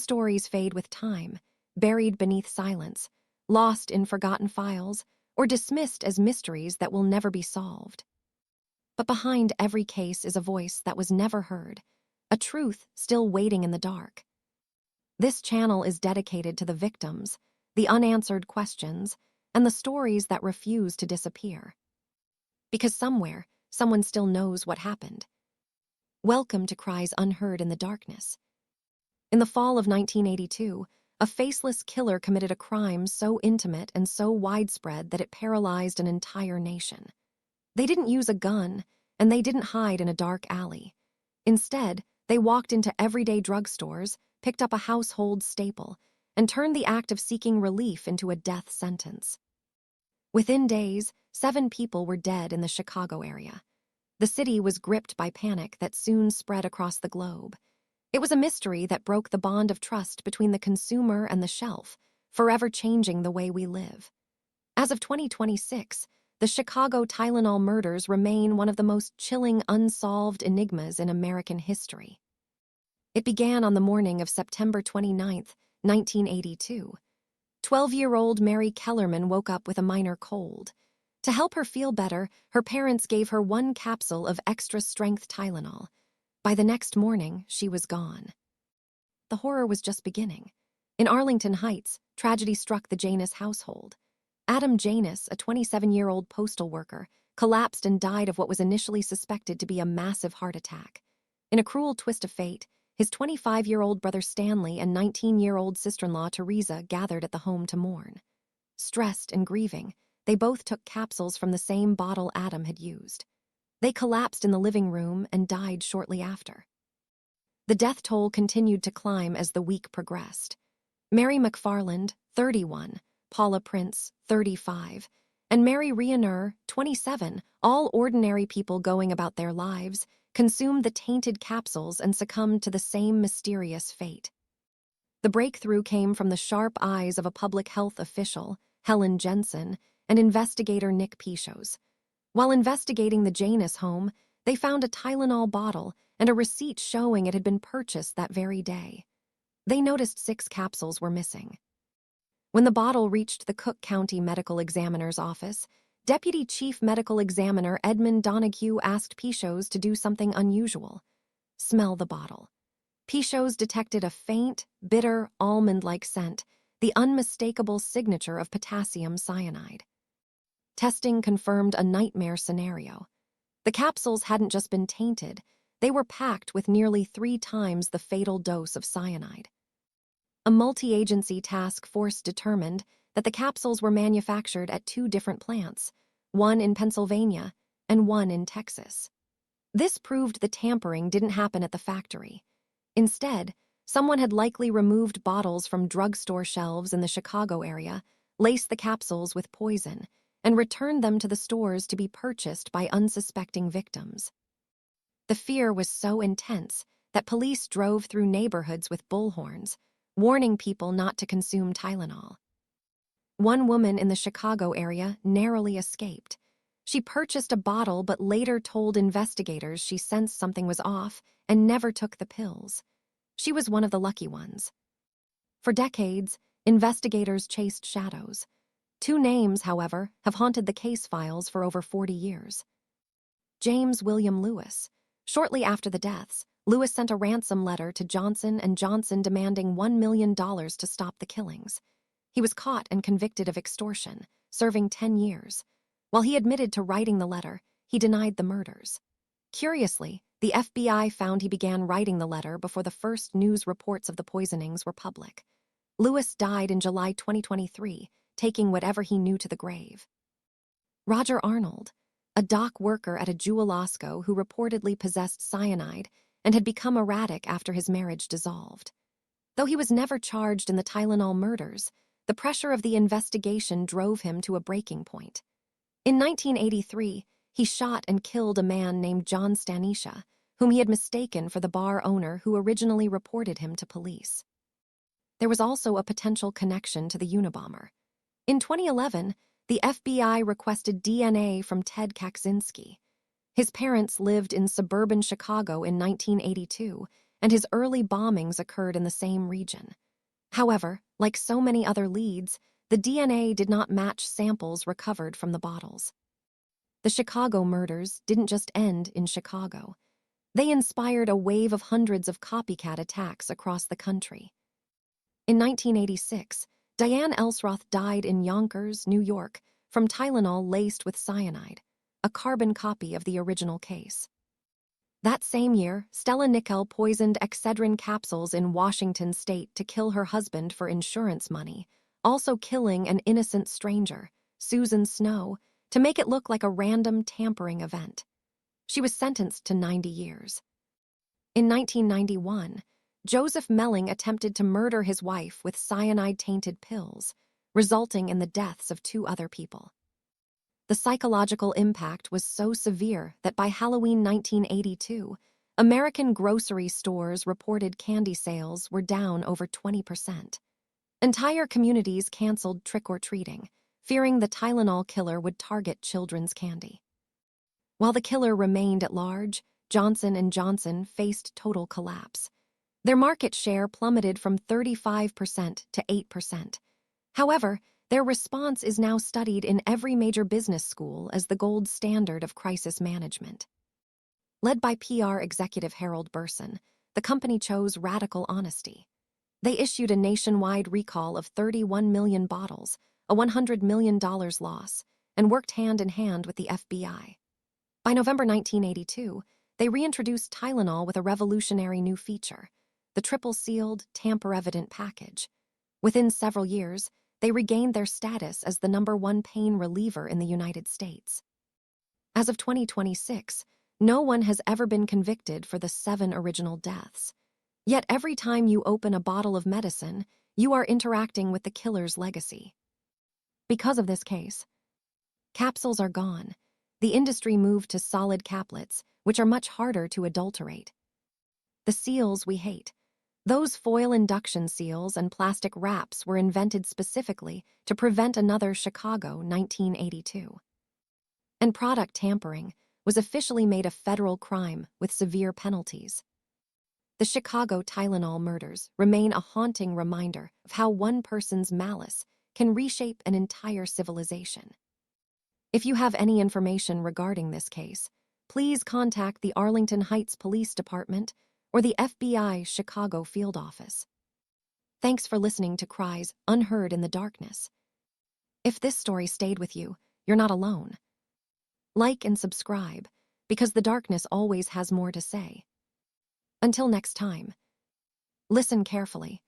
stories fade with time, buried beneath silence, lost in forgotten files, or dismissed as mysteries that will never be solved. But behind every case is a voice that was never heard, a truth still waiting in the dark. This channel is dedicated to the victims, the unanswered questions, and the stories that refuse to disappear. Because somewhere, someone still knows what happened. Welcome to Cries, Unheard in the Darkness. In the fall of 1982, a faceless killer committed a crime so intimate and so widespread that it paralyzed an entire nation. They didn't use a gun, and they didn't hide in a dark alley. Instead, they walked into everyday drugstores, picked up a household staple, and turned the act of seeking relief into a death sentence. Within days, 7 people were dead in the Chicago area. The city was gripped by panic that soon spread across the globe. It was a mystery that broke the bond of trust between the consumer and the shelf, forever changing the way we live. As of 2026, the Chicago Tylenol murders remain one of the most chilling unsolved enigmas in American history. It began on the morning of September 29, 1982. 12-year-old Mary Kellerman woke up with a minor cold. To help her feel better, her parents gave her 1 capsule of extra-strength Tylenol. By the next morning, she was gone. The horror was just beginning. In Arlington Heights, tragedy struck the Janus household. Adam Janus, a 27-year-old postal worker, collapsed and died of what was initially suspected to be a massive heart attack. In a cruel twist of fate, his 25-year-old brother Stanley and 19-year-old sister-in-law Teresa gathered at the home to mourn. Stressed and grieving, they both took capsules from the same bottle Adam had used. They collapsed in the living room and died shortly after. The death toll continued to climb as the week progressed. Mary McFarland, 31, Paula Prince, 35, and Mary Riener, 27, all ordinary people going about their lives, consumed the tainted capsules and succumbed to the same mysterious fate. The breakthrough came from the sharp eyes of a public health official, Helen Jensen, and investigator Nick Pichos. While investigating the Janus home, they found a Tylenol bottle and a receipt showing it had been purchased that very day. They noticed 6 capsules were missing. When the bottle reached the Cook County Medical Examiner's office, Deputy Chief Medical Examiner Edmund Donahue asked Pichos to do something unusual. Smell the bottle. Pichos detected a faint, bitter, almond-like scent, the unmistakable signature of potassium cyanide. Testing confirmed a nightmare scenario. The capsules hadn't just been tainted, they were packed with nearly 3 times the fatal dose of cyanide. A multi-agency task force determined that the capsules were manufactured at 2 different plants, one in Pennsylvania and one in Texas. This proved the tampering didn't happen at the factory. Instead, someone had likely removed bottles from drugstore shelves in the Chicago area, laced the capsules with poison, and returned them to the stores to be purchased by unsuspecting victims. The fear was so intense that police drove through neighborhoods with bullhorns, warning people not to consume Tylenol. One woman in the Chicago area narrowly escaped. She purchased a bottle but later told investigators she sensed something was off and never took the pills. She was one of the lucky ones. For decades, investigators chased shadows. 2 names, however, have haunted the case files for over 40 years. James William Lewis. Shortly after the deaths, Lewis sent a ransom letter to Johnson & Johnson demanding $1 million to stop the killings. He was caught and convicted of extortion, serving 10 years. While he admitted to writing the letter, he denied the murders. Curiously, the FBI found he began writing the letter before the first news reports of the poisonings were public. Lewis died in July 2023, taking whatever he knew to the grave. Roger Arnold, a dock worker at a Jewel-Osco who reportedly possessed cyanide and had become erratic after his marriage dissolved. Though he was never charged in the Tylenol murders, the pressure of the investigation drove him to a breaking point. In 1983, he shot and killed a man named John Stanisha, whom he had mistaken for the bar owner who originally reported him to police. There was also a potential connection to the Unabomber. In 2011, the FBI requested DNA from Ted Kaczynski. His parents lived in suburban Chicago in 1982, and his early bombings occurred in the same region. However, like so many other leads, the DNA did not match samples recovered from the bottles. The Chicago murders didn't just end in Chicago. They inspired a wave of hundreds of copycat attacks across the country. In 1986, Diane Elsroth died in Yonkers, New York, from Tylenol laced with cyanide, a carbon copy of the original case. That same year, Stella Nickel poisoned Excedrin capsules in Washington state to kill her husband for insurance money, also killing an innocent stranger, Susan Snow, to make it look like a random tampering event. She was sentenced to 90 years. In 1991, Joseph Melling attempted to murder his wife with cyanide-tainted pills, resulting in the deaths of 2 other people. The psychological impact was so severe that by Halloween 1982, American grocery stores reported candy sales were down over 20%. Entire communities canceled trick-or-treating, fearing the Tylenol killer would target children's candy. While the killer remained at large, Johnson & Johnson faced total collapse. Their market share plummeted from 35% to 8%. However, their response is now studied in every major business school as the gold standard of crisis management. Led by PR executive Harold Burson, the company chose radical honesty. They issued a nationwide recall of 31 million bottles, a $100 million loss, and worked hand in hand with the FBI. By November 1982, they reintroduced Tylenol with a revolutionary new feature, the triple-sealed, tamper-evident package. Within several years, they regained their status as the #1 pain reliever in the United States. As of 2026, no one has ever been convicted for the 7 original deaths. Yet every time you open a bottle of medicine, you are interacting with the killer's legacy. Because of this case, capsules are gone. The industry moved to solid caplets, which are much harder to adulterate. The seals we hate. Those foil induction seals and plastic wraps were invented specifically to prevent another Chicago 1982. And product tampering was officially made a federal crime with severe penalties. The Chicago Tylenol murders remain a haunting reminder of how one person's malice can reshape an entire civilization. If you have any information regarding this case, please contact the Arlington Heights Police Department or the FBI Chicago Field Office. Thanks for listening to Cries, Unheard in the Darkness. If this story stayed with you, you're not alone. Like and subscribe, because the darkness always has more to say. Until next time, listen carefully.